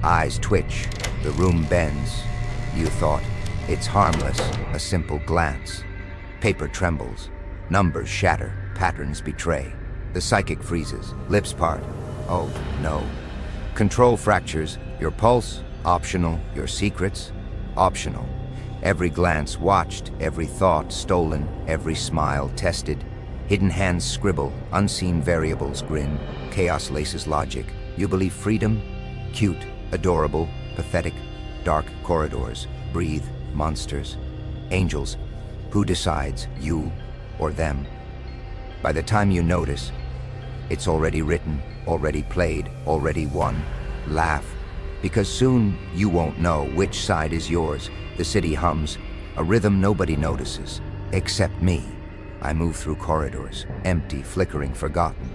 Eyes twitch, the room bends. You thought, it's harmless, a simple glance. Paper trembles, numbers shatter, patterns betray. The psychic freezes, lips part. Oh, no. Control fractures, your pulse, optional, your secrets, optional. Every glance watched, every thought stolen, every smile tested. Hidden hands scribble, unseen variables grin, chaos laces logic. You believe freedom? Cute, adorable, pathetic, dark corridors, breathe, monsters, angels. Who decides, you or them? By the time you notice, it's already written, already played, already won. Laugh, because soon you won't know which side is yours. The city hums, a rhythm nobody notices, except me. I move through corridors, empty, flickering, forgotten.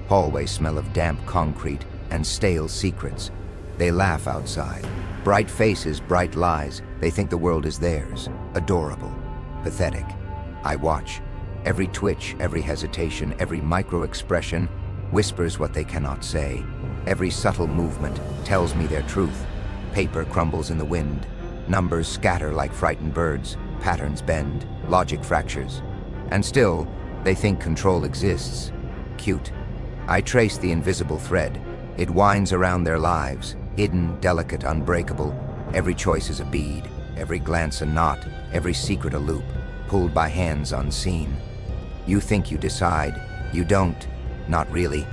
Hallways smell of damp concrete and stale secrets. They laugh outside. Bright faces, bright lies. They think the world is theirs. Adorable, pathetic. I watch. Every twitch, every hesitation, every micro-expression whispers what they cannot say. Every subtle movement tells me their truth. Paper crumbles in the wind. Numbers scatter like frightened birds. Patterns bend. Logic fractures. And still, they think control exists. Cute. I trace the invisible thread. It winds around their lives. Hidden, delicate, unbreakable. Every choice is a bead. Every glance a knot. Every secret a loop. Pulled by hands unseen. You think you decide. You don't. Not really.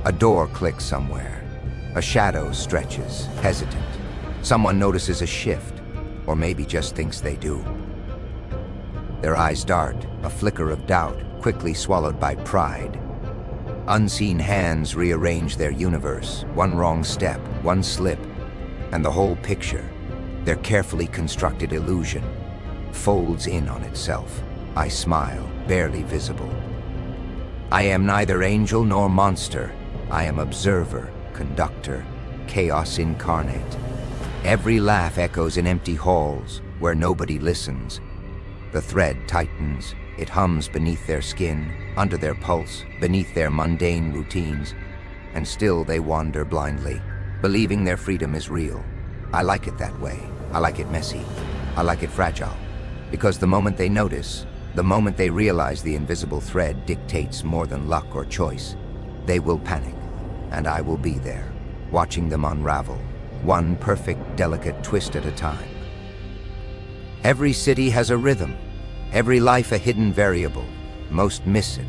A door clicks somewhere. A shadow stretches, hesitant. Someone notices a shift, or maybe just thinks they do. Their eyes dart, a flicker of doubt, quickly swallowed by pride. Unseen hands rearrange their universe. One wrong step, one slip, and the whole picture, their carefully constructed illusion, folds in on itself. I smile, barely visible. I am neither angel nor monster. I am observer, conductor, chaos incarnate. Every laugh echoes in empty halls where nobody listens. The thread tightens. It hums beneath their skin, under their pulse, beneath their mundane routines. And still they wander blindly, believing their freedom is real. I like it that way. I like it messy. I like it fragile. Because the moment they notice, the moment they realize the invisible thread dictates more than luck or choice, they will panic, and I will be there, watching them unravel, one perfect, delicate twist at a time. Every city has a rhythm, every life a hidden variable. Most miss it,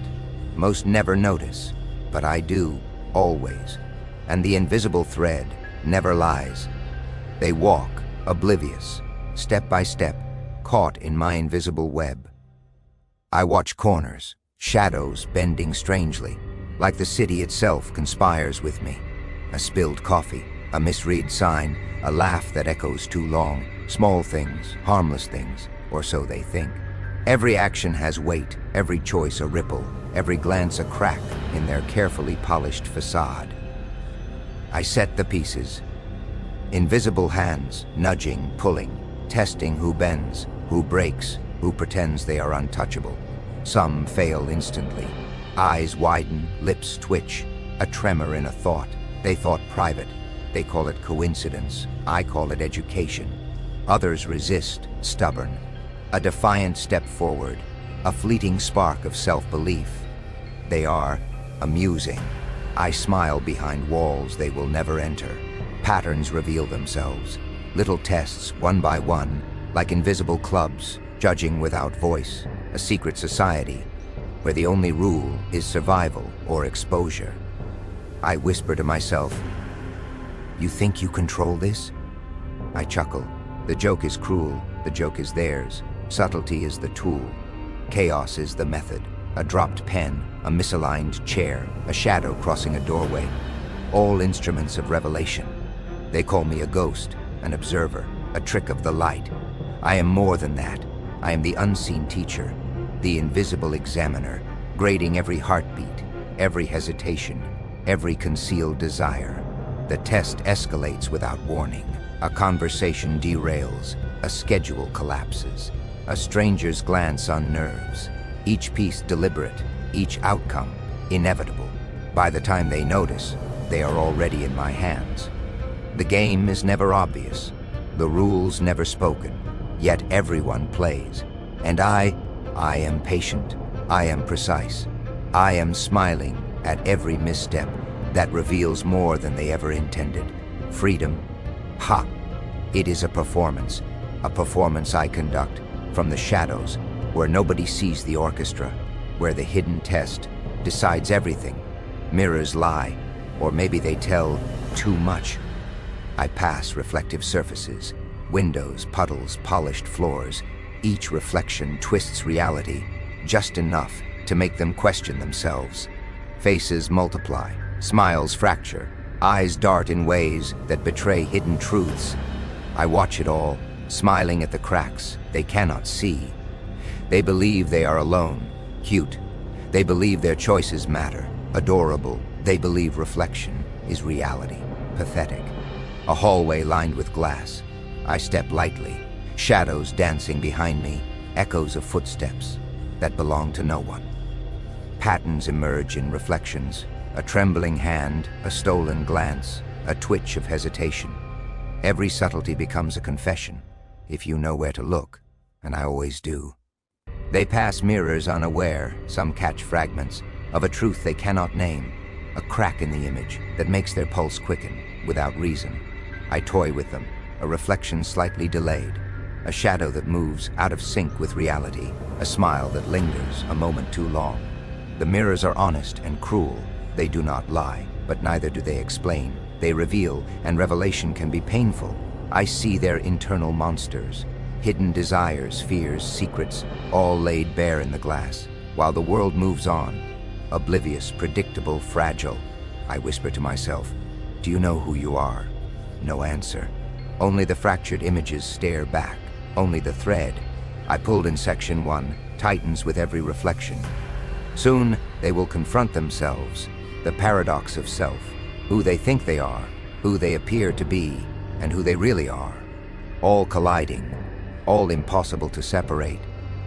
most never notice, but I do, always. And the invisible thread never lies. They walk, oblivious, step by step, caught in my invisible web. I watch corners, shadows bending strangely, like the city itself conspires with me. A spilled coffee, a misread sign, a laugh that echoes too long, small things, harmless things, or so they think. Every action has weight, every choice a ripple, every glance a crack in their carefully polished facade. I set the pieces. Invisible hands, nudging, pulling, testing who bends, who breaks, who pretends they are untouchable. Some fail instantly. Eyes widen, lips twitch, a tremor in a thought. They thought private. They call it coincidence. I call it education. Others resist, stubborn. A defiant step forward, a fleeting spark of self-belief. They are amusing. I smile behind walls they will never enter. Patterns reveal themselves. Little tests, one by one, like invisible clubs, judging without voice, a secret society where the only rule is survival or exposure. I whisper to myself, "You think you control this?" I chuckle. The joke is cruel, the joke is theirs. Subtlety is the tool. Chaos is the method. A dropped pen, a misaligned chair, a shadow crossing a doorway. All instruments of revelation. They call me a ghost, an observer, a trick of the light. I am more than that. I am the unseen teacher, the invisible examiner, grading every heartbeat, every hesitation, every concealed desire. The test escalates without warning. A conversation derails, a schedule collapses, a stranger's glance unnerves. Each piece deliberate, each outcome inevitable. By the time they notice, they are already in my hands. The game is never obvious, the rules never spoken, yet everyone plays. And I am patient, I am precise, I am smiling at every misstep that reveals more than they ever intended. Freedom? Ha! It is a performance I conduct from the shadows, where nobody sees the orchestra, where the hidden test decides everything. Mirrors lie, or maybe they tell too much. I pass reflective surfaces, windows, puddles, polished floors. Each reflection twists reality just enough to make them question themselves. Faces multiply, smiles fracture, eyes dart in ways that betray hidden truths. I watch it all, smiling at the cracks they cannot see. They believe they are alone, cute. They believe their choices matter, adorable. They believe reflection is reality, pathetic. A hallway lined with glass. I step lightly, shadows dancing behind me, echoes of footsteps that belong to no one. Patterns emerge in reflections, a trembling hand, a stolen glance, a twitch of hesitation. Every subtlety becomes a confession, if you know where to look, and I always do. They pass mirrors unaware, some catch fragments of a truth they cannot name, a crack in the image that makes their pulse quicken without reason. I toy with them, a reflection slightly delayed, a shadow that moves out of sync with reality, a smile that lingers a moment too long. The mirrors are honest and cruel. They do not lie, but neither do they explain. They reveal, and revelation can be painful. I see their internal monsters, hidden desires, fears, secrets, all laid bare in the glass, while the world moves on, oblivious, predictable, fragile. I whisper to myself, "Do you know who you are?" No answer. Only the fractured images stare back, only the thread I pulled in section 1 tightens with every reflection. Soon they will confront themselves, the paradox of self, who they think they are, who they appear to be, and who they really are. All colliding, all impossible to separate.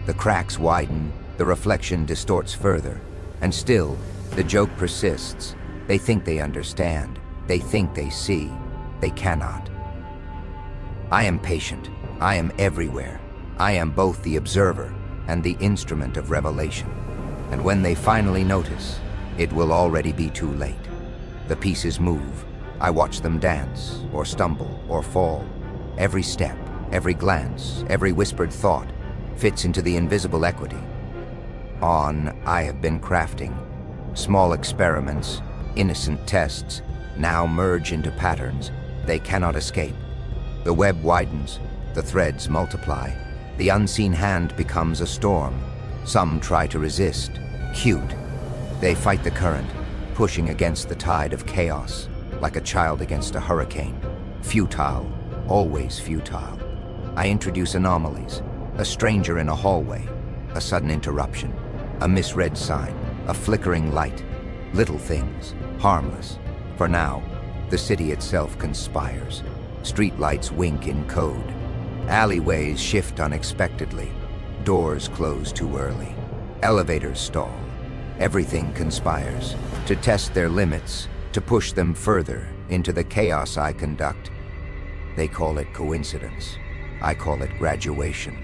The cracks widen, the reflection distorts further, and still the joke persists. They think they understand, they think they see, they cannot. I am patient, I am everywhere. I am both the observer and the instrument of revelation. And when they finally notice, it will already be too late. The pieces move. I watch them dance, or stumble, or fall. Every step, every glance, every whispered thought fits into the invisible equity. On I have been crafting. Small experiments, innocent tests, now merge into patterns they cannot escape. The web widens, the threads multiply. The unseen hand becomes a storm. Some try to resist. Cute. They fight the current, pushing against the tide of chaos, like a child against a hurricane. Futile, always futile. I introduce anomalies, a stranger in a hallway, a sudden interruption, a misread sign, a flickering light. Little things, harmless. For now, the city itself conspires. Streetlights wink in code. Alleyways shift unexpectedly. Doors close too early. Elevators stall. Everything conspires to test their limits, to push them further into the chaos I conduct. They call it coincidence. I call it graduation.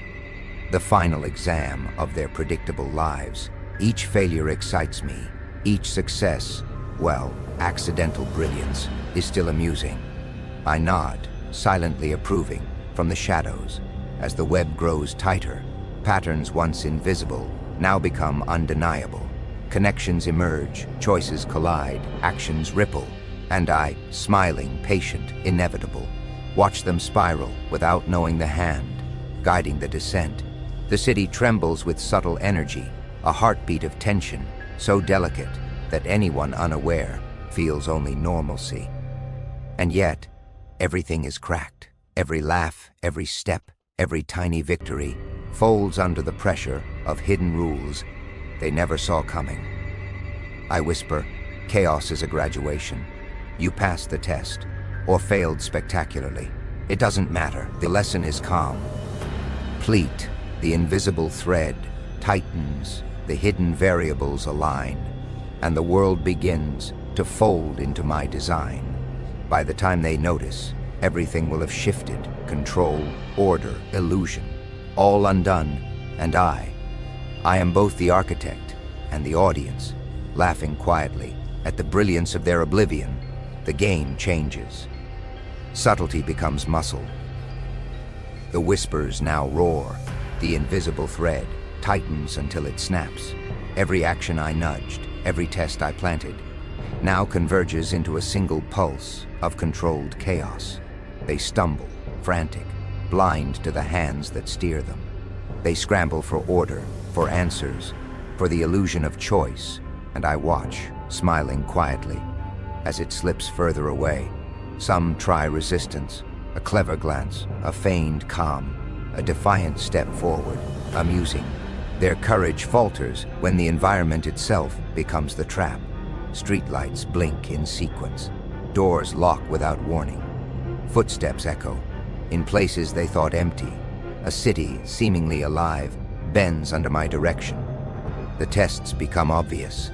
The final exam of their predictable lives. Each failure excites me. Each success, well, accidental brilliance, is still amusing. I nod, silently approving, from the shadows. As the web grows tighter, patterns once invisible now become undeniable. Connections emerge, choices collide, actions ripple, and I, smiling, patient, inevitable, watch them spiral without knowing the hand, guiding the descent. The city trembles with subtle energy, a heartbeat of tension, so delicate that anyone unaware feels only normalcy. And yet, everything is cracked. Every laugh, every step, every tiny victory folds under the pressure of hidden rules they never saw coming. I whisper, chaos is a graduation. You passed the test, or failed spectacularly. It doesn't matter, the lesson is calm. Pleat, the invisible thread, tightens, the hidden variables align, and the world begins to fold into my design. By the time they notice, everything will have shifted. Control, order, illusion, all undone, and I am both the architect and the audience, laughing quietly at the brilliance of their oblivion. The game changes. Subtlety becomes muscle. The whispers now roar. The invisible thread tightens until it snaps. Every action I nudged, every test I planted, now converges into a single pulse of controlled chaos. They stumble, frantic, blind to the hands that steer them. They scramble for order, for answers, for the illusion of choice, and I watch, smiling quietly, as it slips further away. Some try resistance, a clever glance, a feigned calm, a defiant step forward, amusing. Their courage falters when the environment itself becomes the trap. Streetlights blink in sequence. Doors lock without warning. Footsteps echo. In places they thought empty, a city seemingly alive bends under my direction. The tests become obvious.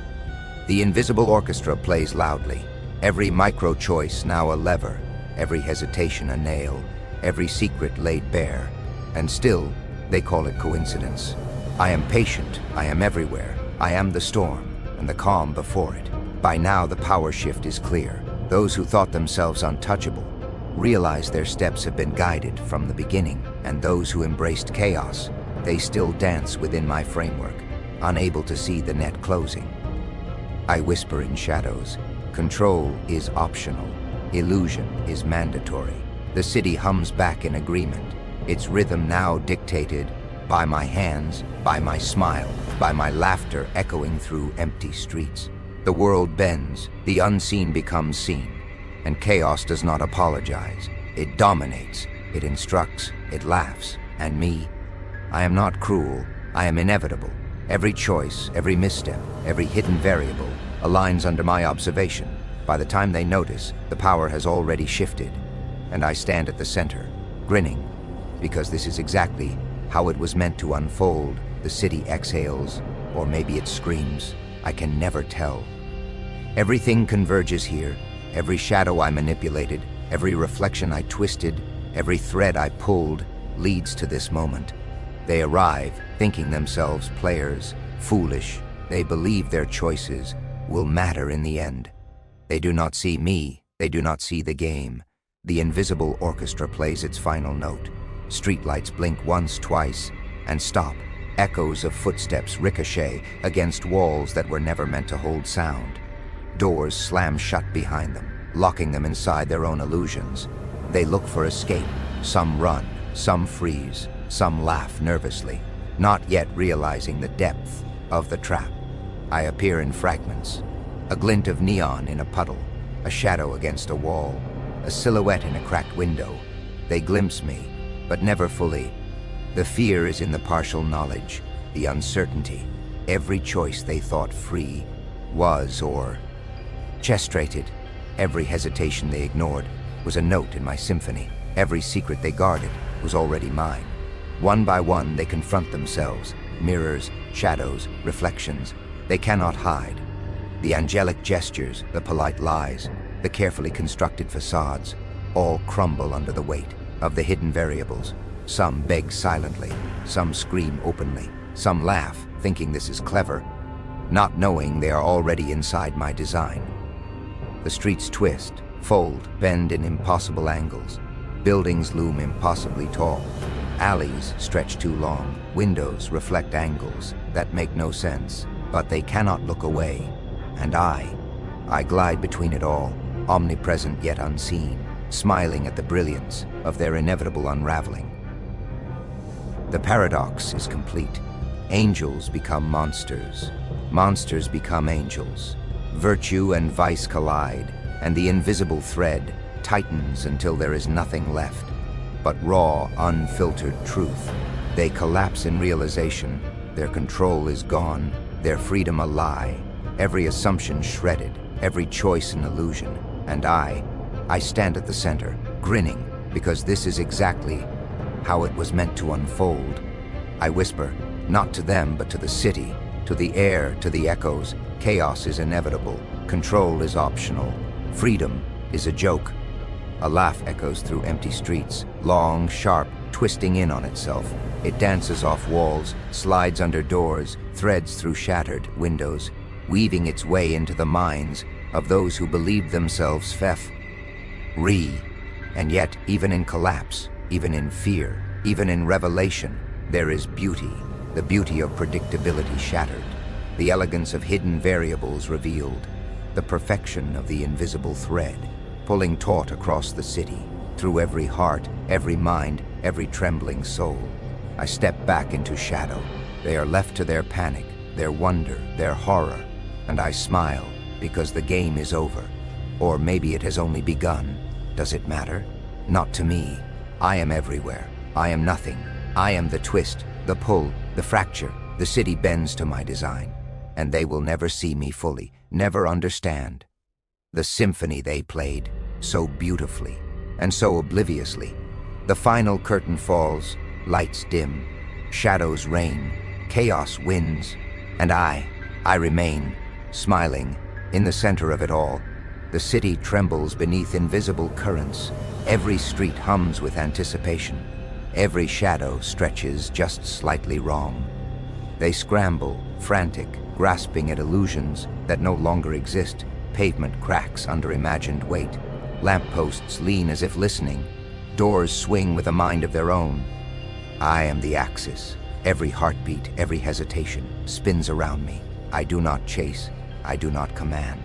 The invisible orchestra plays loudly. Every micro-choice now a lever, every hesitation a nail, every secret laid bare. And still, they call it coincidence. I am patient, I am everywhere. I am the storm, and the calm before it. By now the power shift is clear. Those who thought themselves untouchable realize their steps have been guided from the beginning, and those who embraced chaos, they still dance within my framework, unable to see the net closing. I whisper in shadows. Control is optional. Illusion is mandatory. The city hums back in agreement, its rhythm now dictated by my hands, by my smile, by my laughter echoing through empty streets. The world bends, the unseen becomes seen, and chaos does not apologize. It dominates, it instructs, it laughs, and me, I am not cruel, I am inevitable. Every choice, every misstep, every hidden variable aligns under my observation. By the time they notice, the power has already shifted, and I stand at the center, grinning, because this is exactly how it was meant to unfold. The city exhales, or maybe it screams. I can never tell. Everything converges here. Every shadow I manipulated, every reflection I twisted, every thread I pulled leads to this moment. They arrive, thinking themselves players, foolish. They believe their choices will matter in the end. They do not see me. They do not see the game. The invisible orchestra plays its final note. Streetlights blink once, twice, and stop. Echoes of footsteps ricochet against walls that were never meant to hold sound. Doors slam shut behind them, locking them inside their own illusions. They look for escape. Some run, some freeze, some laugh nervously, not yet realizing the depth of the trap. I appear in fragments. A glint of neon in a puddle, a shadow against a wall, a silhouette in a cracked window. They glimpse me, but never fully. The fear is in the partial knowledge, the uncertainty. Every choice they thought free was or chestrated. Every hesitation they ignored was a note in my symphony. Every secret they guarded was already mine. One by one they confront themselves, mirrors, shadows, reflections. They cannot hide. The angelic gestures, the polite lies, the carefully constructed facades, all crumble under the weight of the hidden variables. Some beg silently, some scream openly, some laugh, thinking this is clever, not knowing they are already inside my design. The streets twist, fold, bend in impossible angles. Buildings loom impossibly tall. Alleys stretch too long. Windows reflect angles that make no sense, but they cannot look away. And I glide between it all, omnipresent yet unseen, smiling at the brilliance of their inevitable unraveling. The paradox is complete. Angels become monsters. Monsters become angels. Virtue and vice collide, and the invisible thread tightens until there is nothing left but raw, unfiltered truth. They collapse in realization. Their control is gone, their freedom a lie, every assumption shredded, every choice an illusion. And I stand at the center, grinning, because this is exactly how it was meant to unfold. I whisper, not to them, but to the city, to the air, to the echoes. Chaos is inevitable. Control is optional. Freedom is a joke. A laugh echoes through empty streets, long, sharp, twisting in on itself. It dances off walls, slides under doors, threads through shattered windows, weaving its way into the minds of those who believed themselves free. And yet, even in collapse, even in fear, even in revelation, there is beauty, the beauty of predictability shattered, the elegance of hidden variables revealed, the perfection of the invisible thread, pulling taut across the city, through every heart, every mind, every trembling soul. I step back into shadow. They are left to their panic, their wonder, their horror, and I smile because the game is over. Or maybe it has only begun. Does it matter? Not to me. I am everywhere. I am nothing. I am the twist, the pull, the fracture. The city bends to my design, and they will never see me fully, never understand. The symphony they played, so beautifully, and so obliviously. The final curtain falls, lights dim, shadows reign, chaos wins, and I remain, smiling, in the center of it all. The city trembles beneath invisible currents. Every street hums with anticipation. Every shadow stretches just slightly wrong. They scramble, frantic, grasping at illusions that no longer exist. Pavement cracks under imagined weight. Lampposts lean as if listening. Doors swing with a mind of their own. I am the axis. Every heartbeat, every hesitation spins around me. I do not chase. I do not command.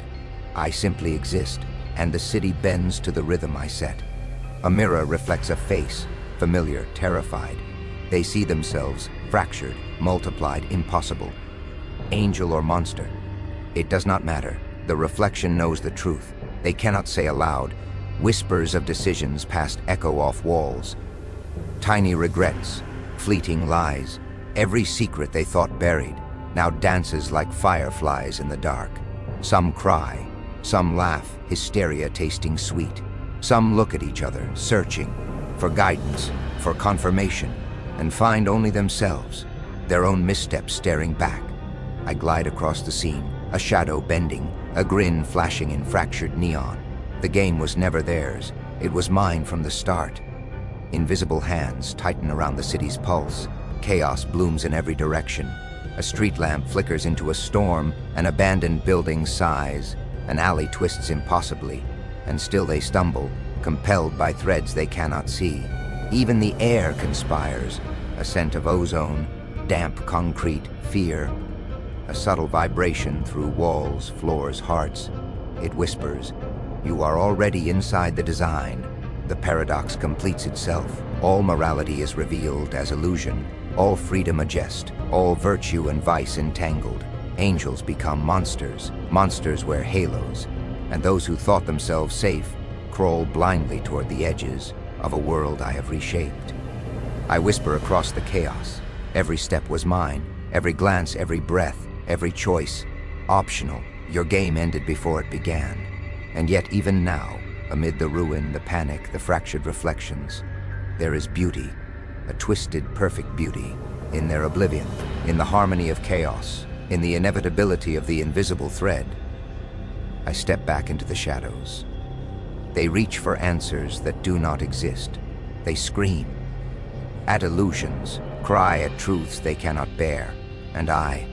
I simply exist, and the city bends to the rhythm I set. A mirror reflects a face, familiar, terrified. They see themselves, fractured, multiplied, impossible. Angel or monster, it does not matter. The reflection knows the truth. They cannot say aloud. Whispers of decisions past echo off walls. Tiny regrets, fleeting lies. Every secret they thought buried now dances like fireflies in the dark. Some cry, some laugh, hysteria tasting sweet. Some look at each other, searching for guidance, for confirmation, and find only themselves, their own missteps staring back. I glide across the scene, a shadow bending, a grin flashing in fractured neon. The game was never theirs. It was mine from the start. Invisible hands tighten around the city's pulse. Chaos blooms in every direction. A street lamp flickers into a storm. An abandoned building sighs. An alley twists impossibly. And still they stumble, compelled by threads they cannot see. Even the air conspires. A scent of ozone, damp concrete, fear. A subtle vibration through walls, floors, hearts. It whispers, "You are already inside the design." The paradox completes itself. All morality is revealed as illusion, all freedom a jest, all virtue and vice entangled. Angels become monsters, monsters wear halos, and those who thought themselves safe crawl blindly toward the edges of a world I have reshaped. I whisper across the chaos. Every step was mine, every glance, every breath, every choice, optional. Your game ended before it began. And yet even now, amid the ruin, the panic, the fractured reflections, there is beauty, a twisted, perfect beauty, in their oblivion, in the harmony of chaos, in the inevitability of the invisible thread. I step back into the shadows. They reach for answers that do not exist. They scream at illusions, cry at truths they cannot bear. And I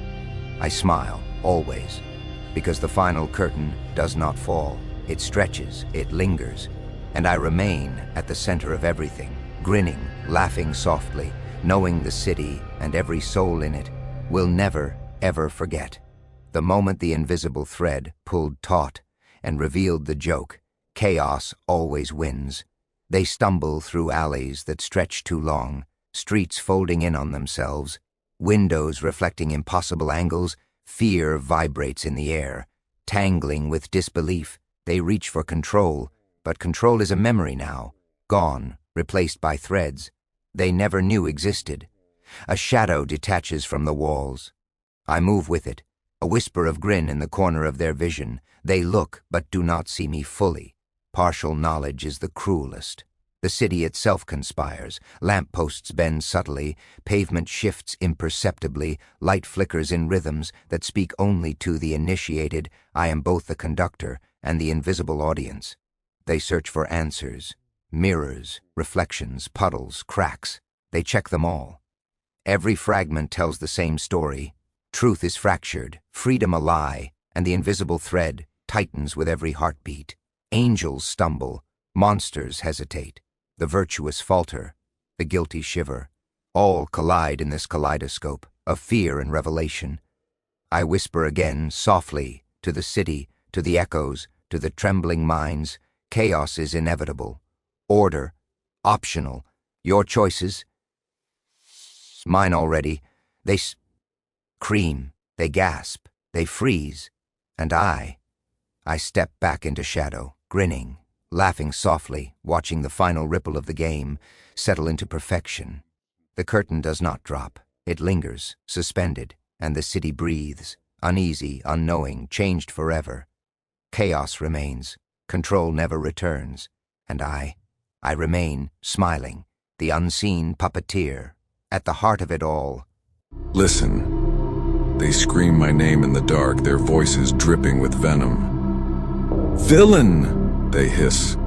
smile, always, because the final curtain does not fall. It stretches, it lingers, and I remain at the center of everything, grinning, laughing softly, knowing the city and every soul in it will never, ever forget the moment the invisible thread pulled taut and revealed the joke. Chaos always wins. They stumble through alleys that stretch too long, streets folding in on themselves, windows reflecting impossible angles. Fear vibrates in the air, tangling with disbelief. They reach for control, but control is a memory now, gone, replaced by threads they never knew existed. A shadow detaches from the walls. I move with it, a whisper of grin in the corner of their vision. They look, but do not see me fully. Partial knowledge is the cruelest. The city itself conspires. Lampposts bend subtly, pavement shifts imperceptibly, light flickers in rhythms that speak only to the initiated. I am both the conductor and the invisible audience. They search for answers. Mirrors, reflections, puddles, cracks. They check them all. Every fragment tells the same story. Truth is fractured, freedom a lie, and the invisible thread tightens with every heartbeat. Angels stumble, monsters hesitate, the virtuous falter, the guilty shiver. All collide in this kaleidoscope of fear and revelation. I whisper again, softly, to the city, to the echoes, to the trembling minds. Chaos is inevitable. Order, optional. Your choices, mine already. They scream, they gasp, they freeze. And I step back into shadow, grinning, laughing softly, watching the final ripple of the game settle into perfection. The curtain does not drop. It lingers, suspended, and the city breathes, uneasy, unknowing, changed forever. Chaos remains, control never returns, and I remain, smiling, the unseen puppeteer, at the heart of it all. Listen. They scream my name in the dark, their voices dripping with venom. Villain! They hiss.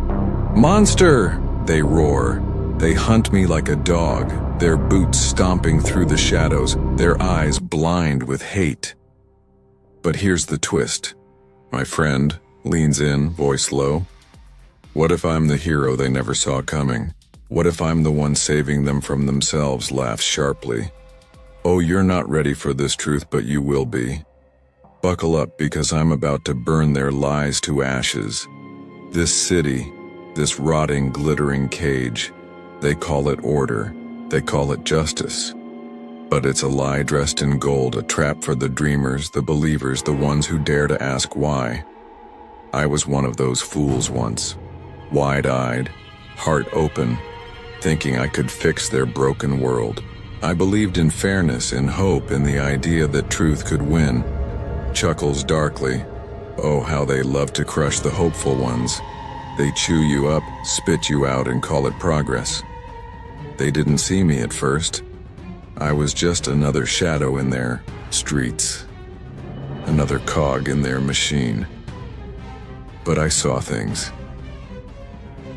Monster! They roar. They hunt me like a dog, their boots stomping through the shadows, their eyes blind with hate. But here's the twist. My friend leans in, voice low. What if I'm the hero they never saw coming? What if I'm the one saving them from themselves? Laughs sharply. Oh, you're not ready for this truth, but you will be. Buckle up, because I'm about to burn their lies to ashes. This city, this rotting, glittering cage, they call it order, they call it justice. But it's a lie dressed in gold, a trap for the dreamers, the believers, the ones who dare to ask why. I was one of those fools once, wide-eyed, heart open, thinking I could fix their broken world. I believed in fairness, in hope, in the idea that truth could win. Chuckles darkly. Oh, how they love to crush the hopeful ones. They chew you up, spit you out, and call it progress. They didn't see me at first. I was just another shadow in their streets, another cog in their machine. But I saw things.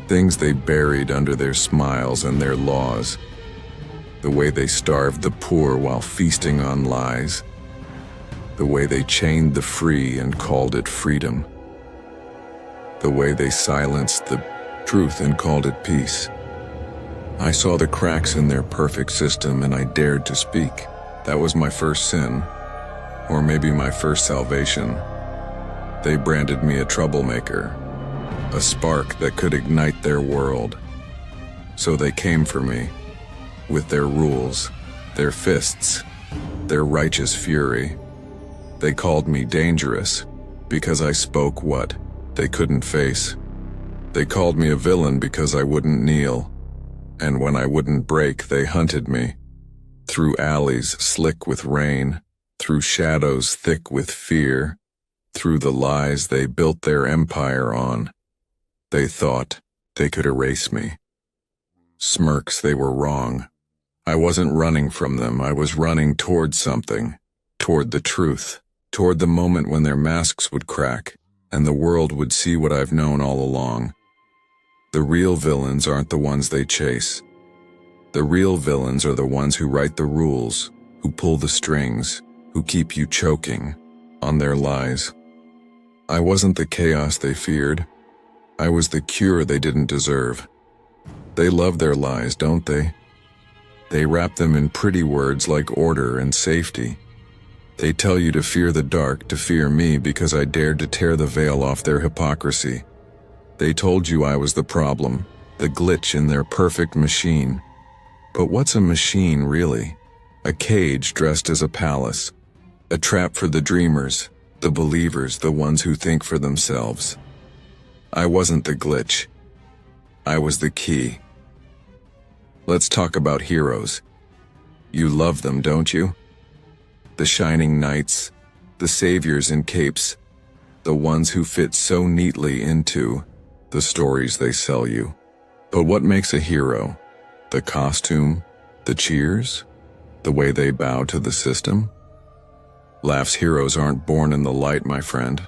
Things they buried under their smiles and their laws. The way they starved the poor while feasting on lies. The way they chained the free and called it freedom. The way they silenced the truth and called it peace. I saw the cracks in their perfect system and I dared to speak. That was my first sin, or maybe my first salvation. They branded me a troublemaker, a spark that could ignite their world. So they came for me, with their rules, their fists, their righteous fury. They called me dangerous, because I spoke what they couldn't face. They called me a villain because I wouldn't kneel. And when I wouldn't break, they hunted me. Through alleys slick with rain, through shadows thick with fear, through the lies they built their empire on. They thought they could erase me. Smirks, they were wrong. I wasn't running from them, I was running toward something, toward the truth, toward the moment when their masks would crack, and the world would see what I've known all along. The real villains aren't the ones they chase. The real villains are the ones who write the rules, who pull the strings, who keep you choking on their lies. I wasn't the chaos they feared. I was the cure they didn't deserve. They love their lies, don't they? They wrap them in pretty words like order and safety. They tell you to fear the dark, to fear me because I dared to tear the veil off their hypocrisy. They told you I was the problem, the glitch in their perfect machine. But what's a machine, really? A cage dressed as a palace. A trap for the dreamers, the believers, the ones who think for themselves. I wasn't the glitch. I was the key. Let's talk about heroes. You love them, don't you? The shining knights, the saviors in capes, the ones who fit so neatly into the stories they sell you. But what makes a hero? The costume? The cheers? The way they bow to the system? Laugh's heroes aren't born in the light, my friend.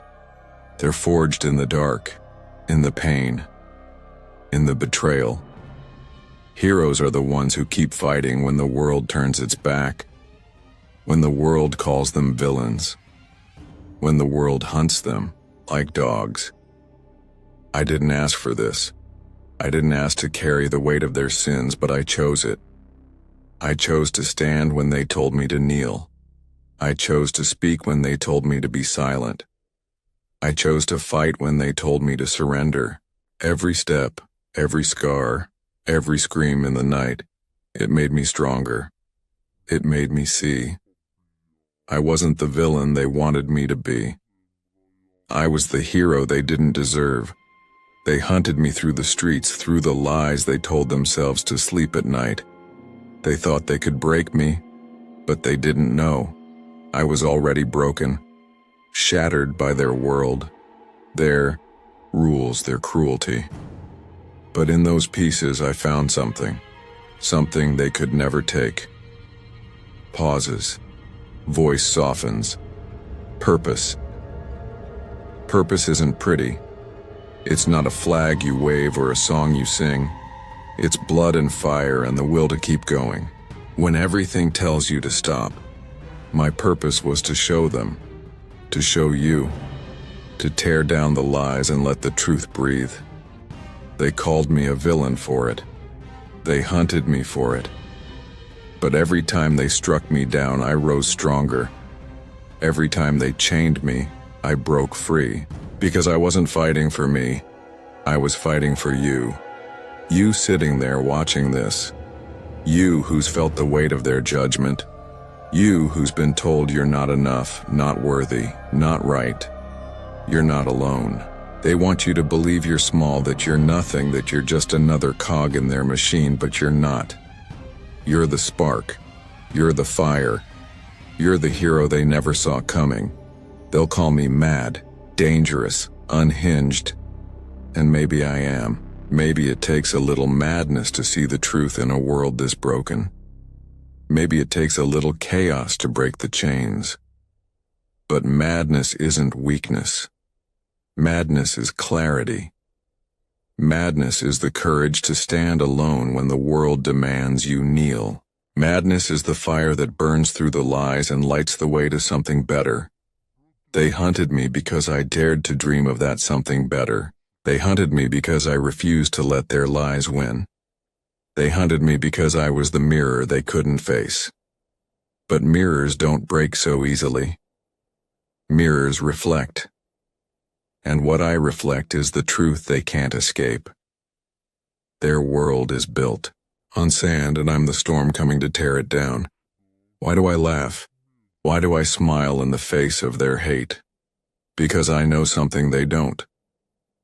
They're forged in the dark, in the pain, in the betrayal. Heroes are the ones who keep fighting when the world turns its back, when the world calls them villains, when the world hunts them like dogs. I didn't ask for this. I didn't ask to carry the weight of their sins, but I chose it. I chose to stand when they told me to kneel. I chose to speak when they told me to be silent. I chose to fight when they told me to surrender. Every step, every scar, every scream in the night, it made me stronger. It made me see. I wasn't the villain they wanted me to be. I was the hero they didn't deserve. They hunted me through the streets, through the lies they told themselves to sleep at night. They thought they could break me, but they didn't know. I was already broken, shattered by their world, their rules, their cruelty. But in those pieces I found something they could never take. Pauses. Voice softens. Purpose. Purpose isn't pretty. It's not a flag you wave or a song you sing. It's blood and fire and the will to keep going. When everything tells you to stop, my purpose was to show them, to show you, to tear down the lies and let the truth breathe. They called me a villain for it. They hunted me for it. But every time they struck me down, I rose stronger. Every time they chained me, I broke free. Because I wasn't fighting for me, I was fighting for you. You sitting there watching this. You who's felt the weight of their judgment. You who's been told you're not enough, not worthy, not right. You're not alone. They want you to believe you're small, that you're nothing, that you're just another cog in their machine, but you're not. You're the spark. You're the fire. You're the hero they never saw coming. They'll call me mad, dangerous, unhinged. And maybe I am. Maybe it takes a little madness to see the truth in a world this broken. Maybe it takes a little chaos to break the chains. But madness isn't weakness. Madness is clarity. Madness is the courage to stand alone when the world demands you kneel. Madness is the fire that burns through the lies and lights the way to something better. They hunted me because I dared to dream of that something better. They hunted me because I refused to let their lies win. They hunted me because I was the mirror they couldn't face. But mirrors don't break so easily. Mirrors reflect. And what I reflect is the truth they can't escape. Their world is built on sand, and I'm the storm coming to tear it down. Why do I laugh? Why do I smile in the face of their hate? Because I know something they don't.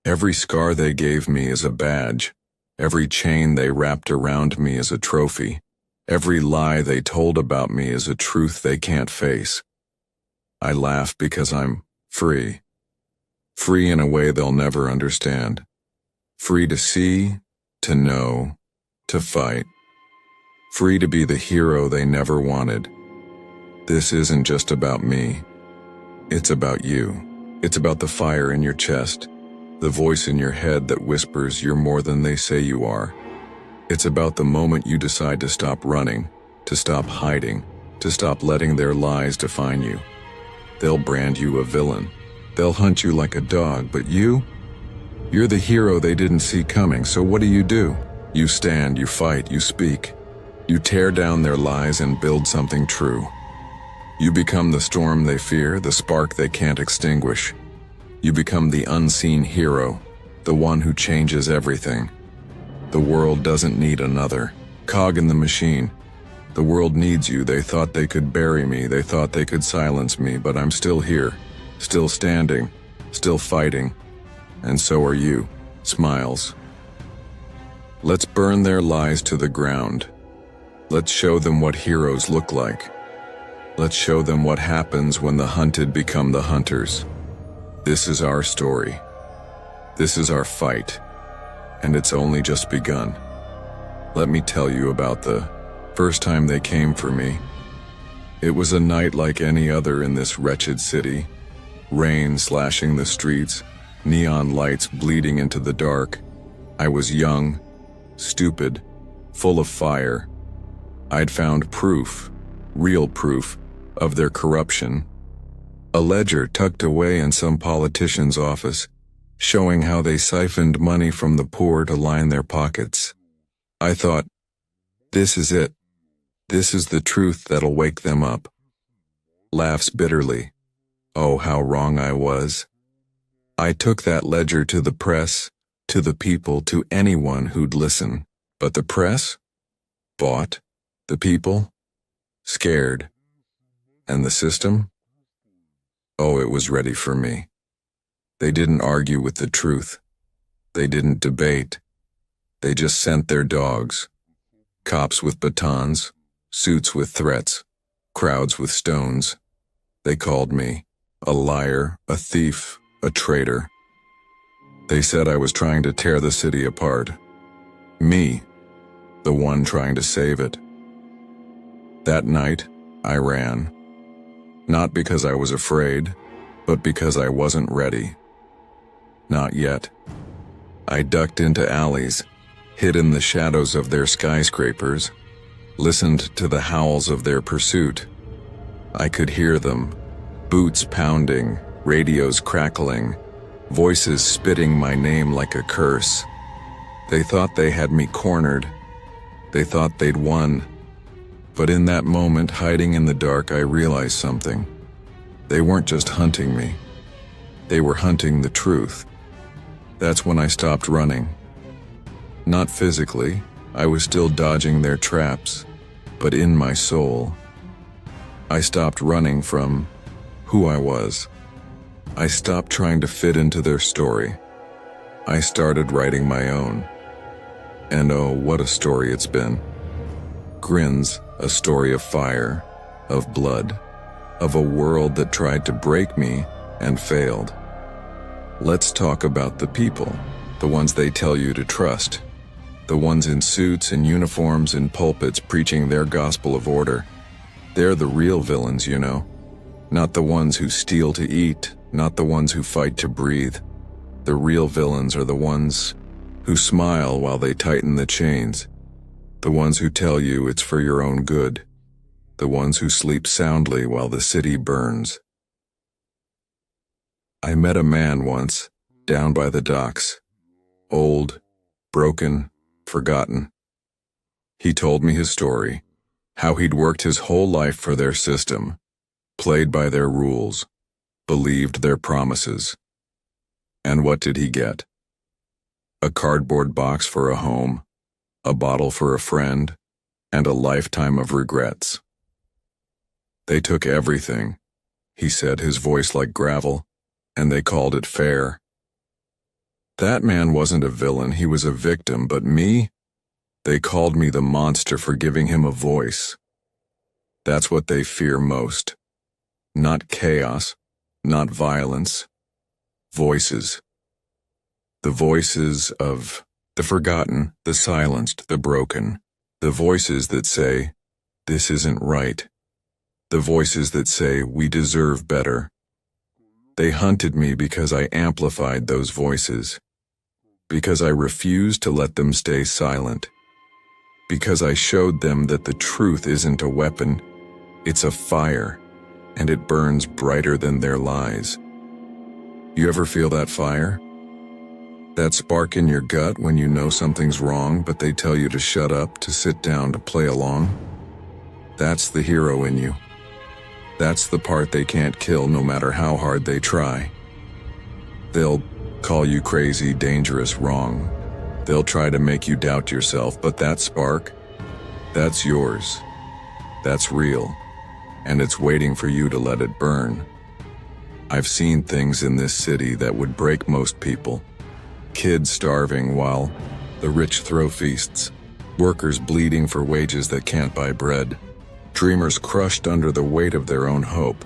Every scar they gave me is a badge. Every chain they wrapped around me is a trophy. Every lie they told about me is a truth they can't face. I laugh because I'm free. Free in a way they'll never understand. Free to see, to know, to fight. Free to be the hero they never wanted. This isn't just about me. It's about you. It's about the fire in your chest, the voice in your head that whispers you're more than they say you are. It's about the moment you decide to stop running, to stop hiding, to stop letting their lies define you. They'll brand you a villain. They'll hunt you like a dog, but you're the hero they didn't see coming, so what do? You stand, you fight, you speak. You tear down their lies and build something true. You become the storm they fear, the spark they can't extinguish. You become the unseen hero, the one who changes everything. The world doesn't need another cog in the machine. The world needs you. They thought they could bury me. They thought they could silence me, but I'm still here, still standing, still fighting. And so are you. Smiles. Let's burn their lies to the ground. Let's show them what heroes look like. Let's show them what happens when the hunted become the hunters. This is our story. This is our fight. And it's only just begun. Let me tell you about the first time they came for me. It was a night like any other in this wretched city. Rain slashing the streets, neon lights bleeding into the dark. I was young, stupid, full of fire. I'd found proof, real proof, of their corruption. A ledger tucked away in some politician's office, showing how they siphoned money from the poor to line their pockets. I thought, this is it. This is the truth that'll wake them up. Laughs bitterly. Oh, how wrong I was. I took that ledger to the press, to the people, to anyone who'd listen. But the press? Bought. The people? Scared. And the system? Oh, it was ready for me. They didn't argue with the truth. They didn't debate. They just sent their dogs. Cops with batons, suits with threats, crowds with stones. They called me a liar, a thief, a traitor. They said I was trying to tear the city apart. Me, the one trying to save it. That night, I ran. Not because I was afraid, but because I wasn't ready. Not yet. I ducked into alleys, hid in the shadows of their skyscrapers, listened to the howls of their pursuit. I could hear them, boots pounding, radios crackling, voices spitting my name like a curse. They thought they had me cornered. They thought they'd won. But in that moment, hiding in the dark, I realized something. They weren't just hunting me. They were hunting the truth. That's when I stopped running. Not physically, I was still dodging their traps, but in my soul. I stopped running from who I was. I stopped trying to fit into their story. I started writing my own. And oh, what a story it's been. Grins, a story of fire, of blood, of a world that tried to break me and failed. Let's talk about the people, the ones they tell you to trust, the ones in suits and uniforms and pulpits preaching their gospel of order. They're the real villains, you know. Not the ones who steal to eat, not the ones who fight to breathe. The real villains are the ones who smile while they tighten the chains, the ones who tell you it's for your own good, the ones who sleep soundly while the city burns. I met a man once, down by the docks, old, broken, forgotten. He told me his story, how he'd worked his whole life for their system, played by their rules, believed their promises. And what did he get? A cardboard box for a home, a bottle for a friend, and a lifetime of regrets. They took everything, he said, his voice like gravel, and they called it fair. That man wasn't a villain, he was a victim, but me? They called me the monster for giving him a voice. That's what they fear most. Not chaos, not violence. Voices. The voices of the forgotten, the silenced, the broken. The voices that say, this isn't right. The voices that say, we deserve better. They hunted me because I amplified those voices. Because I refused to let them stay silent. Because I showed them that the truth isn't a weapon, it's a fire, and it burns brighter than their lies. You ever feel that fire? That spark in your gut when you know something's wrong, but they tell you to shut up, to sit down, to play along? That's the hero in you. That's the part they can't kill no matter how hard they try. They'll call you crazy, dangerous, wrong. They'll try to make you doubt yourself, but that spark, that's yours. That's real, and it's waiting for you to let it burn. I've seen things in this city that would break most people. Kids starving while the rich throw feasts. Workers bleeding for wages that can't buy bread. Dreamers crushed under the weight of their own hope.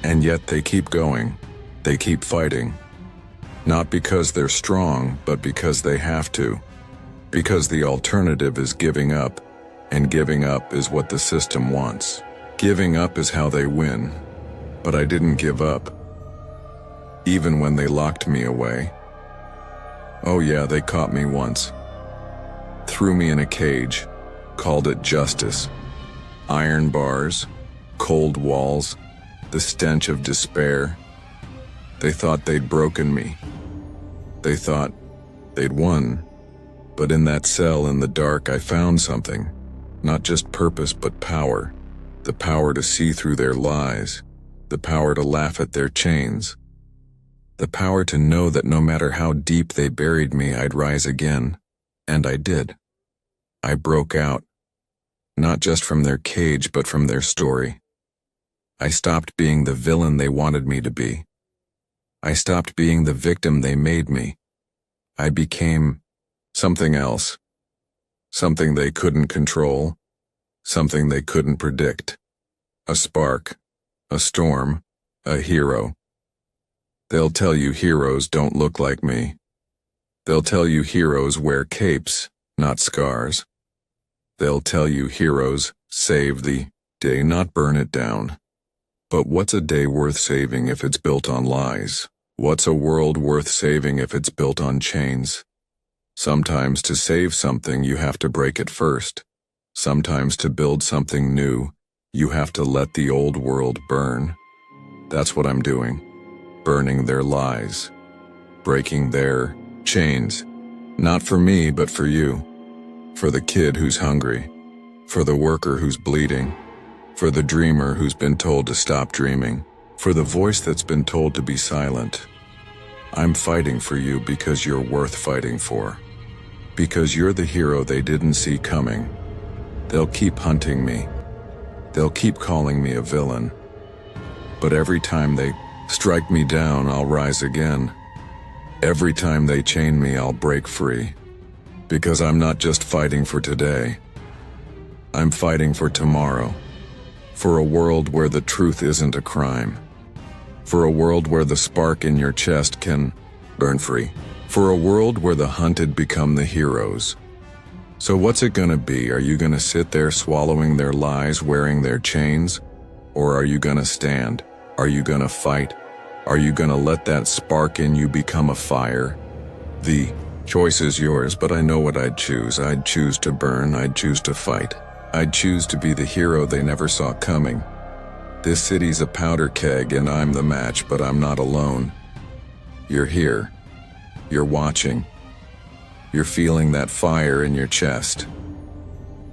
And yet they keep going. They keep fighting. Not because they're strong, but because they have to. Because the alternative is giving up, and giving up is what the system wants. Giving up is how they win. But I didn't give up. Even when they locked me away. Oh yeah, they caught me once. Threw me in a cage, called it justice. Iron bars, cold walls, the stench of despair. They thought they'd broken me. They thought they'd won. But in that cell in the dark I found something. Not just purpose but power. The power to see through their lies. The power to laugh at their chains. The power to know that no matter how deep they buried me, I'd rise again. And I did. I broke out. Not just from their cage, but from their story. I stopped being the villain they wanted me to be. I stopped being the victim they made me. I became something else. Something they couldn't control. Something they couldn't predict. A spark. A storm. A hero. They'll tell you heroes don't look like me. They'll tell you heroes wear capes, not scars. They'll tell you heroes save the day, not burn it down. But what's a day worth saving if it's built on lies? What's a world worth saving if it's built on chains? Sometimes to save something you have to break it first. Sometimes to build something new, you have to let the old world burn. That's what I'm doing. Burning their lies. Breaking their chains. Not for me, but for you. For the kid who's hungry. For the worker who's bleeding. For the dreamer who's been told to stop dreaming. For the voice that's been told to be silent. I'm fighting for you because you're worth fighting for. Because you're the hero they didn't see coming. They'll keep hunting me. They'll keep calling me a villain. But every time they strike me down, I'll rise again. Every time they chain me, I'll break free. Because I'm not just fighting for today. I'm fighting for tomorrow. For a world where the truth isn't a crime. For a world where the spark in your chest can burn free. For a world where the hunted become the heroes. So what's it gonna be? Are you gonna sit there swallowing their lies, wearing their chains? Or are you gonna stand? Are you gonna fight? Are you gonna let that spark in you become a fire? The choice is yours, but I know what I'd choose. I'd choose to burn, I'd choose to fight. I'd choose to be the hero they never saw coming. This city's a powder keg and I'm the match, but I'm not alone. You're here. You're watching. You're feeling that fire in your chest.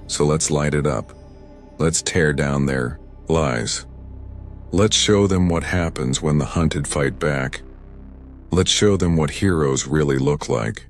So let's light it up. Let's tear down their lies. Let's show them what happens when the hunted fight back. Let's show them what heroes really look like.